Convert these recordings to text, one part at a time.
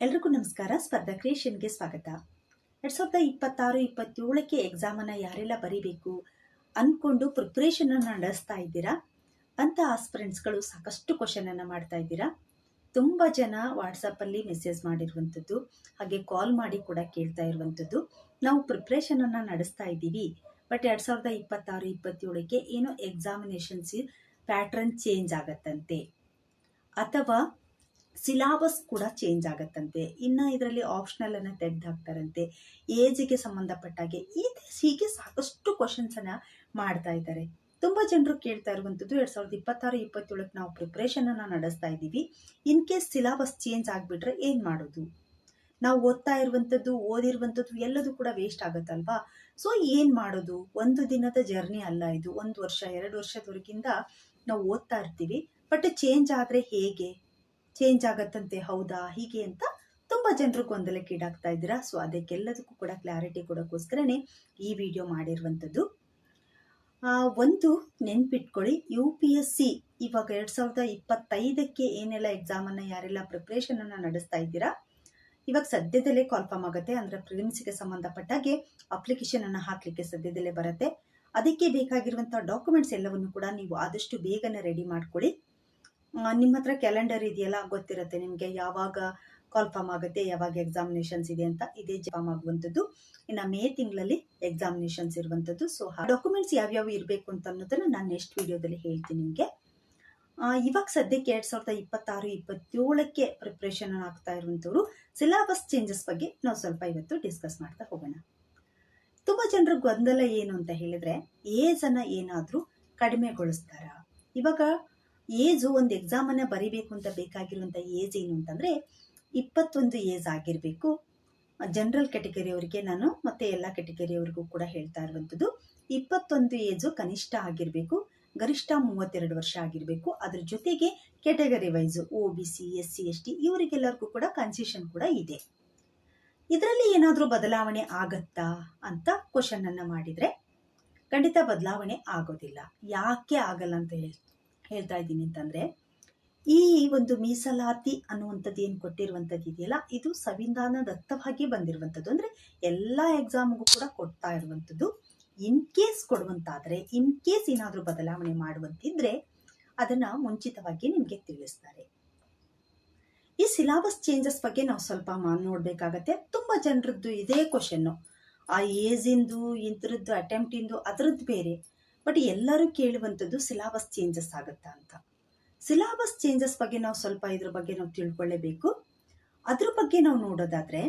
ಎಲ್ರಿಗೂ ನಮಸ್ಕಾರ. ಸ್ಪರ್ಧಾ ಕ್ರಿಯೇಷನ್ಗೆ ಸ್ವಾಗತ. 2026-27ಕ್ಕೆ ಎಕ್ಸಾಮನ್ನು ಯಾರೆಲ್ಲ ಬರೀಬೇಕು ಅಂದ್ಕೊಂಡು ಪ್ರಿಪ್ರೇಷನನ್ನು ನಡೆಸ್ತಾ ಇದ್ದೀರಾ ಅಂತ ಆಸ್ಪಿರೆಂಟ್ಸ್ಗಳು ಸಾಕಷ್ಟು ಕ್ವಶನನ್ನು ಮಾಡ್ತಾ ಇದ್ದೀರಾ. ತುಂಬ ಜನ ವಾಟ್ಸಪ್ಪಲ್ಲಿ ಮೆಸೇಜ್ ಮಾಡಿರುವಂಥದ್ದು, ಹಾಗೆ ಕಾಲ್ ಮಾಡಿ ಕೂಡ ಕೇಳ್ತಾ ಇರುವಂಥದ್ದು, ನಾವು ಪ್ರಿಪ್ರೇಷನನ್ನು ನಡೆಸ್ತಾ ಇದ್ದೀವಿ, ಬಟ್ 2026-27ಕ್ಕೆ ಏನೋ ಎಕ್ಸಾಮಿನೇಷನ್ಸ್ ಪ್ಯಾಟ್ರನ್ ಚೇಂಜ್ ಆಗತ್ತಂತೆ, ಅಥವಾ ಸಿಲಾಬಸ್ ಕೂಡ ಚೇಂಜ್ ಆಗತ್ತಂತೆ, ಇನ್ನು ಇದರಲ್ಲಿ ಆಪ್ಷನಲ್ ಅನ್ನು ತೆಗೆದು ಹಾಕ್ತಾರಂತೆ, ಏಜಿಗೆ ಸಂಬಂಧಪಟ್ಟಾಗೆ ಹೀಗೆ ಸಾಕಷ್ಟು ಕ್ವಶನ್ಸನ್ನು ಮಾಡ್ತಾ ಇದ್ದಾರೆ. ತುಂಬ ಜನರು ಕೇಳ್ತಾ ಇರುವಂಥದ್ದು 2026-27ಕ್ಕೆ ನಾವು ಪ್ರಿಪ್ರೇಷನನ್ನು ನಡೆಸ್ತಾ ಇದ್ದೀವಿ, ಇನ್ ಕೇಸ್ ಸಿಲಾಬಸ್ ಚೇಂಜ್ ಆಗಿಬಿಟ್ರೆ ಏನು ಮಾಡೋದು, ನಾವು ಓದ್ತಾ ಇರುವಂಥದ್ದು ಓದಿರುವಂಥದ್ದು ಎಲ್ಲದೂ ಕೂಡ ವೇಸ್ಟ್ ಆಗುತ್ತಲ್ವಾ. ಸೊ ಏನು ಮಾಡೋದು, ಒಂದು ದಿನದ ಜರ್ನಿ ಅಲ್ಲ ಇದು, 1 ವರ್ಷ 2 ವರ್ಷದವರೆಗಿಂದ ನಾವು ಓದ್ತಾ ಇರ್ತೀವಿ, ಬಟ್ ಚೇಂಜ್ ಆದರೆ ಹೇಗೆ, ಚೇಂಜ್ ಆಗತ್ತಂತೆ ಹೌದಾ ಹೀಗೆ ಅಂತ ತುಂಬ ಜನರು ಗೊಂದಲಕ್ಕೀಡಾಗ್ತಾ ಇದ್ದೀರಾ. ಸೊ ಅದಕ್ಕೆಲ್ಲದಕ್ಕೂ ಕೂಡ ಕ್ಲಾರಿಟಿ ಕೊಡೋಕ್ಕೋಸ್ಕರನೇ ಈ ವಿಡಿಯೋ ಮಾಡಿರುವಂಥದ್ದು. ಒಂದು ನೆನ್ಪಿಟ್ಕೊಳ್ಳಿ, UPSC ಇವಾಗ 2025ಕ್ಕೆ ಏನೆಲ್ಲ ಎಕ್ಸಾಮನ್ನು ಯಾರೆಲ್ಲ ಪ್ರಿಪ್ರೇಷನನ್ನು ನಡೆಸ್ತಾ ಇದ್ದೀರಾ, ಇವಾಗ ಸದ್ಯದಲ್ಲೇ ಕಾಲ್ಫಾರ್ಮ್ ಆಗುತ್ತೆ. ಅಂದರೆ ಪ್ರಿಲಿಮ್ಸ್ಗೆ ಸಂಬಂಧಪಟ್ಟಾಗೆ ಅಪ್ಲಿಕೇಶನನ್ನು ಹಾಕಲಿಕ್ಕೆ ಸದ್ಯದಲ್ಲೇ ಬರುತ್ತೆ. ಅದಕ್ಕೆ ಬೇಕಾಗಿರುವಂಥ ಡಾಕ್ಯುಮೆಂಟ್ಸ್ ಎಲ್ಲವನ್ನು ಕೂಡ ನೀವು ಆದಷ್ಟು ಬೇಗನೆ ರೆಡಿ ಮಾಡ್ಕೊಳ್ಳಿ. ನಿಮ್ಮ ಹತ್ರ ಕ್ಯಾಲೆಂಡರ್ ಇದೆಯಲ್ಲ, ಗೊತ್ತಿರುತ್ತೆ ನಿಮಗೆ ಯಾವಾಗ ಕಾಲ್ಫಾರ್ಮ್ ಆಗುತ್ತೆ, ಯಾವಾಗ ಎಕ್ಸಾಮಿನೇಷನ್ಸ್ ಇದೆ ಅಂತ. ಇದೇ ಫಾರ್ಮ್ ಆಗುವಂಥದ್ದು, ಇನ್ನು ಮೇ ತಿಂಗಳಲ್ಲಿ ಎಕ್ಸಾಮಿನೇಷನ್ಸ್ ಇರುವಂಥದ್ದು. ಸೊ ಡಾಕ್ಯುಮೆಂಟ್ಸ್ ಯಾವ್ಯಾವ ಇರಬೇಕು ಅಂತ ಅನ್ನೋದನ್ನು ನಾನು ನೆಕ್ಸ್ಟ್ ವಿಡಿಯೋದಲ್ಲಿ ಹೇಳ್ತೀನಿ ನಿಮಗೆ. ಇವಾಗ ಸದ್ಯಕ್ಕೆ 2026-27ಕ್ಕೆ ಪ್ರಿಪ್ರೇಷನ್ ಆಗ್ತಾ ಇರುವಂಥವ್ರು ಸಿಲಾಬಸ್ ಚೇಂಜಸ್ ಬಗ್ಗೆ ನಾವು ಸ್ವಲ್ಪ ಇವತ್ತು ಡಿಸ್ಕಸ್ ಮಾಡ್ತಾ ಹೋಗೋಣ. ತುಂಬ ಜನರ ಗೊಂದಲ ಏನು ಅಂತ ಹೇಳಿದ್ರೆ, ಏಜನ್ನು ಏನಾದರೂ ಕಡಿಮೆಗೊಳಿಸ್ತಾರಾ? ಇವಾಗ ಏಜು ಒಂದು ಎಕ್ಸಾಮನ್ನು ಬರೀಬೇಕು ಅಂತ ಬೇಕಾಗಿರುವಂಥ ಏಜ್ ಏನು ಅಂತಂದರೆ 21 ಏಜ್ ಆಗಿರಬೇಕು. ಜನರಲ್ ಕ್ಯಾಟಗರಿಯವರಿಗೆ ನಾನು ಮತ್ತು ಎಲ್ಲ ಕ್ಯಾಟಗರಿಯವರಿಗೂ ಕೂಡ ಹೇಳ್ತಾ ಇರುವಂಥದ್ದು, 21 ಏಜು ಕನಿಷ್ಠ ಆಗಿರಬೇಕು, ಗರಿಷ್ಠ 32 ವರ್ಷ ಆಗಿರಬೇಕು. ಅದ್ರ ಜೊತೆಗೆ category wise OBC SC ST ಇವರಿಗೆಲ್ಲರಿಗೂ ಕೂಡ ಕನ್ಸೆಷನ್ ಕೂಡ ಇದೆ. ಇದರಲ್ಲಿ ಏನಾದರೂ ಬದಲಾವಣೆ ಆಗತ್ತಾ ಅಂತ ಕ್ವಶನನ್ನು ಮಾಡಿದರೆ ಖಂಡಿತ ಬದಲಾವಣೆ ಆಗೋದಿಲ್ಲ. ಯಾಕೆ ಆಗಲ್ಲ ಅಂತ ಹೇಳ್ತಾ ಇದ್ದೀನಿ ಅಂತಂದರೆ, ಈ ಒಂದು ಮೀಸಲಾತಿ ಅನ್ನುವಂಥದ್ದು ಏನು ಕೊಟ್ಟಿರುವಂಥದ್ದು ಇದೆಯಲ್ಲ, ಇದು ಸಂವಿಧಾನದತ್ತವಾಗಿ ಬಂದಿರುವಂಥದ್ದು. ಅಂದರೆ ಎಲ್ಲ ಎಕ್ಸಾಮ್ಗೂ ಕೂಡ ಕೊಡ್ತಾ ಇರುವಂಥದ್ದು. ಇನ್ ಕೇಸ್ ಕೊಡುವಂತಾದರೆ, ಇನ್ ಕೇಸ್ ಏನಾದರೂ ಬದಲಾವಣೆ ಮಾಡುವಂತಿದ್ರೆ ಅದನ್ನು ಮುಂಚಿತವಾಗಿ ನಿಮಗೆ ತಿಳಿಸ್ತಾರೆ. ಈ ಸಿಲಾಬಸ್ ಚೇಂಜಸ್ ಬಗ್ಗೆ ನಾವು ಸ್ವಲ್ಪ ನೋಡಬೇಕಾಗತ್ತೆ. ತುಂಬ ಜನರದ್ದು ಇದೇ ಕ್ವಶನ್ನು, ಆ ಏಜಿಂದು ಇಂಥರದ್ದು ಅಟೆಂಪ್ಟಿಂದು ಅದರದ್ದು ಬೇರೆ, ಬಟ್ ಎಲ್ಲರೂ ಕೇಳುವಂಥದ್ದು ಸಿಲಾಬಸ್ ಚೇಂಜಸ್ ಆಗುತ್ತಾ ಅಂತ. ಸಿಲಾಬಸ್ ಚೇಂಜಸ್ ಬಗ್ಗೆ ನಾವು ಸ್ವಲ್ಪ ಇದ್ರ ಬಗ್ಗೆ ನಾವು ತಿಳ್ಕೊಳ್ಳೇಬೇಕು. ಅದ್ರ ಬಗ್ಗೆ ನಾವು ನೋಡೋದಾದರೆ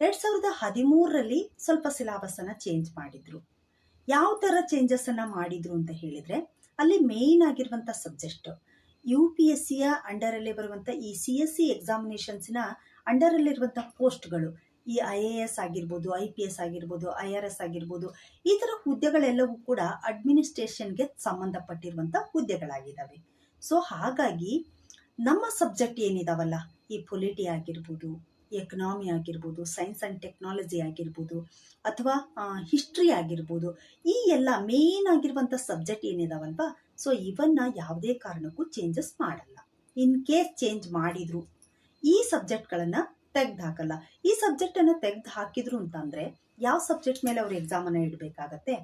2013ರಲ್ಲಿ ಸ್ವಲ್ಪ ಸಿಲಾಬಸ್ಸನ್ನು ಚೇಂಜ್ ಮಾಡಿದ್ರು. ಯಾವ ಥರ ಚೇಂಜಸ್ಸನ್ನು ಮಾಡಿದ್ರು ಅಂತ ಹೇಳಿದರೆ, ಅಲ್ಲಿ ಮೇಯ್ನ್ ಆಗಿರುವಂಥ ಸಬ್ಜೆಕ್ಟ್ UPSCಯ ಅಂಡರಲ್ಲೇ ಬರುವಂಥ ಈ CSC ಎಕ್ಸಾಮಿನೇಷನ್ಸ್ನ ಅಂಡರಲ್ಲಿರುವಂಥ ಪೋಸ್ಟ್ಗಳು, ಈ IAS ಆಗಿರ್ಬೋದು, IPS ಆಗಿರ್ಬೋದು, IRS ಆಗಿರ್ಬೋದು, ಈ ಥರ ಹುದ್ದೆಗಳೆಲ್ಲವೂ ಕೂಡ ಅಡ್ಮಿನಿಸ್ಟ್ರೇಷನ್ಗೆ ಸಂಬಂಧಪಟ್ಟಿರುವಂಥ ಹುದ್ದೆಗಳಾಗಿದ್ದಾವೆ. ಸೊ ಹಾಗಾಗಿ ನಮ್ಮ ಸಬ್ಜೆಕ್ಟ್ ಏನಿದಾವಲ್ಲ, ಈ ಪೊಲಿಟಿ ಆಗಿರ್ಬೋದು, ಎಕನಾಮಿ ಆಗಿರ್ಬೋದು, ಸೈನ್ಸ್ ಆ್ಯಂಡ್ ಟೆಕ್ನಾಲಜಿ ಆಗಿರ್ಬೋದು, ಅಥವಾ ಹಿಸ್ಟ್ರಿ ಆಗಿರ್ಬೋದು, ಈ ಎಲ್ಲ ಮೇನ್ ಆಗಿರುವಂಥ ಸಬ್ಜೆಕ್ಟ್ ಏನಿದಾವಲ್ವಾ, ಸೊ ಇವನ್ನ ಯಾವುದೇ ಕಾರಣಕ್ಕೂ ಚೇಂಜಸ್ ಮಾಡಲ್ಲ. ಇನ್ ಕೇಸ್ ಚೇಂಜ್ ಮಾಡಿದ್ರು ಈ ಸಬ್ಜೆಕ್ಟ್ಗಳನ್ನು ತೆಗೆದು ಹಾಕಲ್ಲ. ಈ ಸಬ್ಜೆಕ್ಟನ್ನು ತೆಗೆದು ಹಾಕಿದ್ರು ಅಂತಂದರೆ ಯಾವ ಸಬ್ಜೆಕ್ಟ್ ಮೇಲೆ ಅವರು ಎಕ್ಸಾಮನ್ನು ಇಡಬೇಕಾಗತ್ತೆ?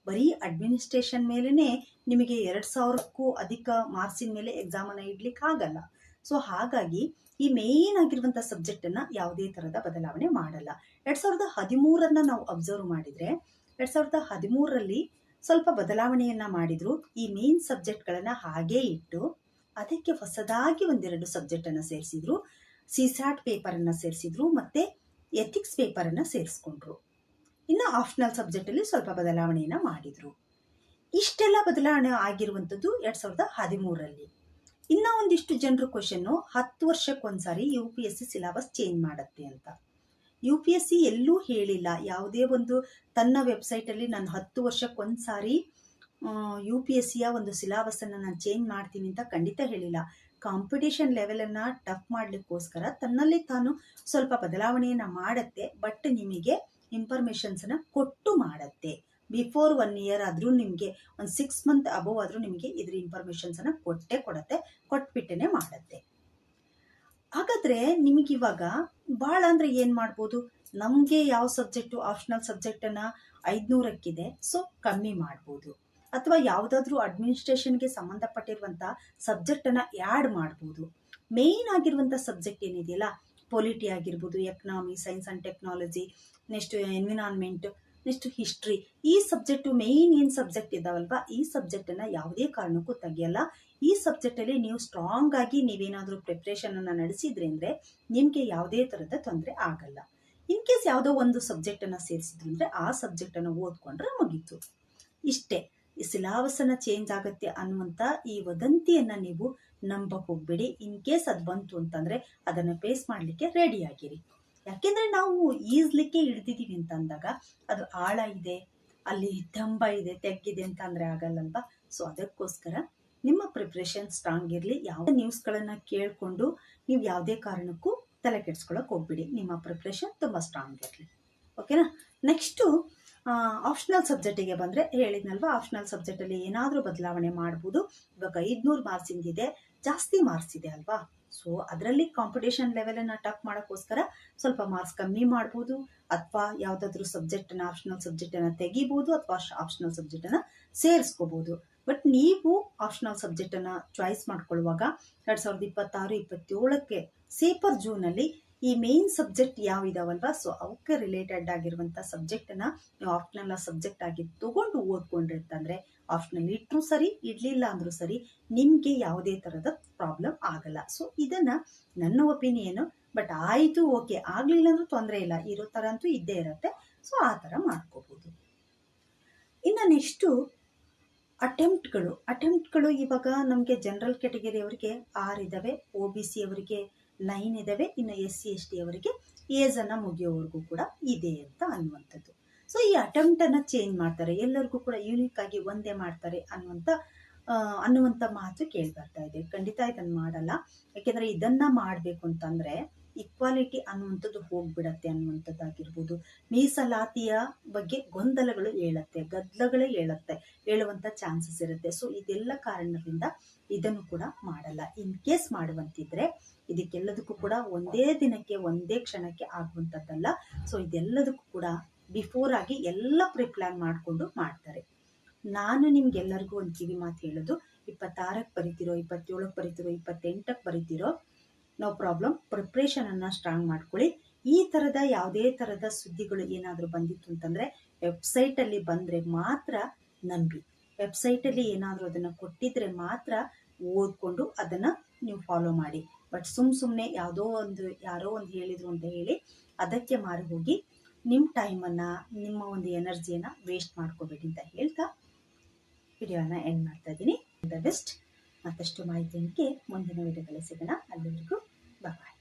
ಬರೀ ಅಡ್ಮಿನಿಸ್ಟ್ರೇಷನ್ ಮೇಲೇ ನಿಮಗೆ 2000ಕ್ಕೂ ಅಧಿಕ ಮಾರ್ಕ್ಸಿನ ಮೇಲೆ ಎಕ್ಸಾಮನ್ನು ಇಡ್ಲಿಕ್ಕೆ ಆಗಲ್ಲ. ಸೊ ಹಾಗಾಗಿ ಈ ಮೇನ್ ಆಗಿರುವಂಥ ಸಬ್ಜೆಕ್ಟನ್ನು ಯಾವುದೇ ಥರದ ಬದಲಾವಣೆ ಮಾಡಲ್ಲ. 2013 ನಾವು ಅಬ್ಸರ್ವ್ ಮಾಡಿದರೆ 2013ರಲ್ಲಿ ಸ್ವಲ್ಪ ಬದಲಾವಣೆಯನ್ನು ಮಾಡಿದ್ರು. ಈ ಮೇನ್ ಸಬ್ಜೆಕ್ಟ್ಗಳನ್ನು ಹಾಗೇ ಇಟ್ಟು ಅದಕ್ಕೆ ಹೊಸದಾಗಿ 1-2 ಸಬ್ಜೆಕ್ಟನ್ನು ಸೇರಿಸಿದ್ರು. CSAT ಪೇಪರನ್ನು ಸೇರಿಸಿದ್ರು ಮತ್ತು ಎಥಿಕ್ಸ್ ಪೇಪರನ್ನು ಸೇರಿಸ್ಕೊಂಡ್ರು. ಇನ್ನು ಆಪ್ಷನಲ್ ಸಬ್ಜೆಕ್ಟಲ್ಲಿ ಸ್ವಲ್ಪ ಬದಲಾವಣೆಯನ್ನು ಮಾಡಿದರು. ಇಷ್ಟೆಲ್ಲ ಬದಲಾವಣೆ ಆಗಿರುವಂಥದ್ದು 2013ರಲ್ಲಿ. ಇನ್ನೂ ಒಂದಿಷ್ಟು ಜನರು ಕ್ವಶನ್ನು, 10 ವರ್ಷಕ್ಕೊಂದ್ಸಾರಿ UPSC ಸಿಲಾಬಸ್ ಚೇಂಜ್ ಮಾಡುತ್ತೆ ಅಂತ. UPSC ಎಲ್ಲೂ ಹೇಳಿಲ್ಲ, ಯಾವುದೇ ಒಂದು ತನ್ನ ವೆಬ್ಸೈಟಲ್ಲಿ ನಾನು 10 ವರ್ಷಕ್ಕೊಂದ್ಸಾರಿ UPSCಯ ಒಂದು ಸಿಲಾಬಸ್ಸನ್ನು ನಾನು ಚೇಂಜ್ ಮಾಡ್ತೀನಿ ಅಂತ ಖಂಡಿತ ಹೇಳಿಲ್ಲ. ಕಾಂಪಿಟೇಷನ್ ಲೆವೆಲನ್ನು ಟಫ್ ಮಾಡಲಿಕ್ಕೋಸ್ಕರ ತನ್ನಲ್ಲಿ ತಾನು ಸ್ವಲ್ಪ ಬದಲಾವಣೆಯನ್ನು ಮಾಡುತ್ತೆ, ಬಟ್ ನಿಮಗೆ ಇನ್ಫಾರ್ಮೇಷನ್ಸನ್ನು ಕೊಟ್ಟು ಮಾಡುತ್ತೆ. ಬಿಫೋರ್ 1 ಇಯರ್ ಆದರೂ ನಿಮಗೆ, ಒಂದು 6 ಮಂತ್ ಅಬೋವ್ ಆದರೂ ನಿಮಗೆ ಇದ್ರ ಇನ್ಫಾರ್ಮೇಷನ್ಸನ್ನು ಕೊಟ್ಟೇ ಕೊಡುತ್ತೆ, ಕೊಟ್ಬಿಟ್ಟೇ ಮಾಡುತ್ತೆ. ಹಾಗಾದರೆ ನಿಮಗಿವಾಗ ಭಾಳ ಅಂದರೆ ಏನು ಮಾಡ್ಬೋದು, ನಮಗೆ ಯಾವ ಸಬ್ಜೆಕ್ಟು ಆಪ್ಷನಲ್ ಸಬ್ಜೆಕ್ಟನ್ನು 500ಕ್ಕಿದೆ, ಸೊ ಕಮ್ಮಿ ಮಾಡ್ಬೋದು. ಅಥವಾ ಯಾವುದಾದ್ರೂ ಅಡ್ಮಿನಿಸ್ಟ್ರೇಷನ್ಗೆ ಸಂಬಂಧಪಟ್ಟಿರುವಂಥ ಸಬ್ಜೆಕ್ಟನ್ನು ಆ್ಯಡ್ ಮಾಡ್ಬೋದು. ಮೇಯ್ನ್ ಆಗಿರುವಂಥ ಸಬ್ಜೆಕ್ಟ್ ಏನಿದೆಯಲ್ಲ, ಪೊಲಿಟಿ ಆಗಿರ್ಬೋದು, economy, science and technology, next environment, next history, ಈ ಸಬ್ಜೆಕ್ಟು ಮೇಯ್ನ್ ಏನು ಸಬ್ಜೆಕ್ಟ್ ಇದ್ದಾವಲ್ವಾ, ಈ ಸಬ್ಜೆಕ್ಟನ್ನು ಯಾವುದೇ ಕಾರಣಕ್ಕೂ ತೆಗಿಯಲ್ಲ. ಈ ಸಬ್ಜೆಕ್ಟಲ್ಲಿ ನೀವು ಸ್ಟ್ರಾಂಗ್ ಆಗಿ ನೀವೇನಾದರೂ ಪ್ರಿಪ್ರೇಷನನ್ನು ನಡೆಸಿದ್ರಿ ಅಂದರೆ ನಿಮಗೆ ಯಾವುದೇ ಥರದ ತೊಂದರೆ ಆಗಲ್ಲ. ಇನ್ ಕೇಸ್ ಯಾವುದೋ ಒಂದು ಸಬ್ಜೆಕ್ಟನ್ನು ಸೇರಿಸಿದ್ರು ಅಂದರೆ ಆ ಸಬ್ಜೆಕ್ಟನ್ನು ಓದ್ಕೊಂಡ್ರೆ ಮುಗೀತು. ಇಷ್ಟೇ. ಈ ಸಿಲಾಬಸ್ಸನ್ನು ಚೇಂಜ್ ಆಗುತ್ತೆ ಅನ್ನುವಂಥ ಈ ವದಂತಿಯನ್ನು ನೀವು ನಂಬಕ್ಕೆ ಹೋಗ್ಬೇಡಿ. ಇನ್ ಕೇಸ್ ಅದು ಬಂತು ಅಂತಂದರೆ ಅದನ್ನು ಫೇಸ್ ಮಾಡಲಿಕ್ಕೆ ರೆಡಿ ಆಗಿರಿ. ಯಾಕೆಂದರೆ ನಾವು ಈಜ್ಲಿಕ್ಕೆ ಹಿಡ್ದಿದ್ದೀವಿ ಅಂತ ಅಂದಾಗ ಅದು ಆಳ ಇದೆ, ಅಲ್ಲಿ ದಂಬ ಇದೆ, ತೆಗ್ಗಿದೆ ಅಂತ ಅಂದರೆ ಆಗಲ್ಲಲ್ವಾ. ಸೊ ಅದಕ್ಕೋಸ್ಕರ ನಿಮ್ಮ ಪ್ರಿಪ್ರೇಷನ್ ಸ್ಟ್ರಾಂಗ್ ಇರಲಿ. ಯಾವ ನ್ಯೂಸ್ಗಳನ್ನು ಕೇಳಿಕೊಂಡು ನೀವು ಯಾವುದೇ ಕಾರಣಕ್ಕೂ ತಲೆ ಕೆಡಿಸ್ಕೊಳ್ಳೋಕೆ ಹೋಗ್ಬಿಡಿ. ನಿಮ್ಮ ಪ್ರಿಪ್ರೇಷನ್ ತುಂಬ ಸ್ಟ್ರಾಂಗ್ ಇರಲಿ. ಓಕೆನಾ. ನೆಕ್ಸ್ಟು ಆಪ್ಷನಲ್ ಸಬ್ಜೆಕ್ಟಿಗೆ ಬಂದರೆ ಹೇಳಿದ್ನಲ್ವಾ, ಆಪ್ಷನಲ್ ಸಬ್ಜೆಕ್ಟಲ್ಲಿ ಏನಾದರೂ ಬದಲಾವಣೆ ಮಾಡ್ಬೋದು. ಇವಾಗ 500 ಮಾರ್ಕ್ಸಿಂದಿದೆ, ಜಾಸ್ತಿ ಮಾರ್ಕ್ಸ್ ಇದೆ ಅಲ್ವಾ. ಸೊ ಅದರಲ್ಲಿ ಕಾಂಪಿಟೇಷನ್ ಲೆವೆಲನ್ನು ಟಫ್ ಮಾಡೋಕ್ಕೋಸ್ಕರ ಸ್ವಲ್ಪ ಮಾರ್ಕ್ಸ್ ಕಮ್ಮಿ ಮಾಡ್ಬೋದು, ಅಥವಾ ಯಾವುದಾದ್ರೂ ಸಬ್ಜೆಕ್ಟನ್ನು ಆಪ್ಷನಲ್ ಸಬ್ಜೆಕ್ಟನ್ನು ತೆಗಿಬೋದು, ಅಥವಾ ಆಪ್ಷನಲ್ ಸಬ್ಜೆಕ್ಟನ್ನು ಸೇರಿಸ್ಕೋಬೋದು. ಬಟ್ ನೀವು ಆಪ್ಷನಲ್ ಸಬ್ಜೆಕ್ಟನ್ನು ಚಾಯ್ಸ್ ಮಾಡ್ಕೊಳ್ಳುವಾಗ 2026-27ಕ್ಕೆ ಸೇಪರ್ ಜೂನಲ್ಲಿ ಈ ಮೇನ್ ಸಬ್ಜೆಕ್ಟ್ ಯಾವ ಇದಾವಲ್ವಾ, ಸೊ ಅವಕ್ಕೆ ರಿಲೇಟೆಡ್ ಆಗಿರುವಂಥ ಸಬ್ಜೆಕ್ಟನ್ನು ನೀವು ಆಪ್ಷನಲ್ ಸಬ್ಜೆಕ್ಟ್ ಆಗಿ ತಗೊಂಡು ಓದ್ಕೊಂಡಿರ್ತಂದರೆ, ಆಪ್ಷನಲ್ ಇಟ್ಟರೂ ಸರಿ, ಇಡಲಿಲ್ಲ ಅಂದರೂ ಸರಿ, ನಿಮಗೆ ಯಾವುದೇ ಥರದ ಪ್ರಾಬ್ಲಮ್ ಆಗಲ್ಲ. ಸೊ ಇದನ್ನು ನನ್ನ ಒಪಿನಿಯನು. ಬಟ್ ಆಯಿತು, ಓಕೆ, ಆಗಲಿಲ್ಲ ಅಂದ್ರೂ ತೊಂದರೆ ಇಲ್ಲ, ಇರೋ ಥರ ಅಂತೂ ಇದ್ದೇ ಇರುತ್ತೆ. ಸೊ ಆ ಥರ ಮಾಡ್ಕೋಬೋದು. ಇನ್ನು ನೆಕ್ಸ್ಟು ಅಟೆಂಪ್ಟ್ಗಳು ಇವಾಗ ನಮಗೆ ಜನರಲ್ ಕ್ಯಾಟಗರಿಯವರಿಗೆ 6 ಇದ್ದಾವೆ, OBC ಅವರಿಗೆ 9 ಇದ್ದಾವೆ, ಇನ್ನು SC ST ಅವರಿಗೆ ಏಜನ್ನು ಮುಗಿಯೋವರೆಗೂ ಕೂಡ ಇದೆ ಅಂತ ಅನ್ನುವಂಥದ್ದು. ಸೊ ಈ ಅಟೆಂಪ್ಟನ್ನು ಚೇಂಜ್ ಮಾಡ್ತಾರೆ, ಎಲ್ಲರಿಗೂ ಕೂಡ ಯೂನಿಕ್ ಆಗಿ ಒಂದೇ ಮಾಡ್ತಾರೆ ಅನ್ನುವಂಥ ಮಾತು ಕೇಳಿ ಬರ್ತಾ ಇದೆ. ಖಂಡಿತ ಇದನ್ನು ಮಾಡಲ್ಲ. ಯಾಕೆಂದರೆ ಇದನ್ನು ಮಾಡಬೇಕು ಅಂತಂದರೆ ಇಕ್ವಾಲಿಟಿ ಅನ್ನುವಂಥದ್ದು ಹೋಗ್ಬಿಡತ್ತೆ ಅನ್ನುವಂಥದ್ದಾಗಿರ್ಬೋದು. ಮೀಸಲಾತಿಯ ಬಗ್ಗೆ ಗೊಂದಲಗಳು ಗದ್ದಲಗಳೇ ಹೇಳುವಂಥ ಚಾನ್ಸಸ್ ಇರುತ್ತೆ. ಸೊ ಇದೆಲ್ಲ ಕಾರಣದಿಂದ ಇದನ್ನು ಕೂಡ ಮಾಡಲ್ಲ. ಇನ್ ಕೇಸ್ ಮಾಡುವಂತಿದ್ರೆ ಇದಕ್ಕೆಲ್ಲದಕ್ಕೂ ಕೂಡ ಒಂದೇ ದಿನಕ್ಕೆ ಒಂದೇ ಕ್ಷಣಕ್ಕೆ ಆಗುವಂಥದ್ದಲ್ಲ. ಸೊ ಇದೆಲ್ಲದಕ್ಕೂ ಕೂಡ ಬಿಫೋರ್ ಆಗಿ ಎಲ್ಲ ಪ್ರಿಪ್ಲಾನ್ ಮಾಡಿಕೊಂಡು ಮಾಡ್ತಾರೆ. ನಾನು ನಿಮ್ಗೆಲ್ಲರಿಗೂ ಒಂದು ಕಿವಿ ಮಾತು ಹೇಳೋದು, 26ಕ್ಕೆ ಬರೀತಿರೋ, 27ಕ್ಕೆ ಬರೀತಿರೋ, 28ಕ್ಕೆ ಬರೀತಿರೋ, ನೋ ಪ್ರಾಬ್ಲಮ್. ಪ್ರಿಪ್ರೇಷನನ್ನು ಸ್ಟ್ರಾಂಗ್ ಮಾಡ್ಕೊಳ್ಳಿ. ಈ ಥರದ ಯಾವುದೇ ಥರದ ಸುದ್ದಿಗಳು ಏನಾದರೂ ಬಂದಿತ್ತು ಅಂತಂದರೆ ವೆಬ್ಸೈಟಲ್ಲಿ ಬಂದರೆ ಮಾತ್ರ ನಂಬಿ. ವೆಬ್ಸೈಟಲ್ಲಿ ಏನಾದರೂ ಅದನ್ನು ಕೊಟ್ಟಿದ್ರೆ ಮಾತ್ರ ಓದ್ಕೊಂಡು ಅದನ್ನು ನೀವು ಫಾಲೋ ಮಾಡಿ. ಬಟ್ ಸುಮ್ಮನೆ ಯಾರೋ ಒಂದು ಹೇಳಿದರು ಅಂತ ಹೇಳಿ ಅದಕ್ಕೆ ಮಾರು ಹೋಗಿ ನಿಮ್ಮ ಟೈಮನ್ನು, ನಿಮ್ಮ ಒಂದು ಎನರ್ಜಿಯನ್ನು ವೇಸ್ಟ್ ಮಾಡ್ಕೋಬೇಡಿ ಅಂತ ಹೇಳ್ತಾ ವಿಡಿಯೋನ ಎಂಡ್ ಮಾಡ್ತಾ ಇದ್ದೀನಿ. The best. ಮತ್ತಷ್ಟು ಮಾಹಿತಿಯೊಂದಿಗೆ ಮುಂದಿನ ವಿಡಿಯೋದಲ್ಲಿ ಸಿಗೋಣ. ಅಲ್ಲಿವರೆಗೂ ಬಾಯ್.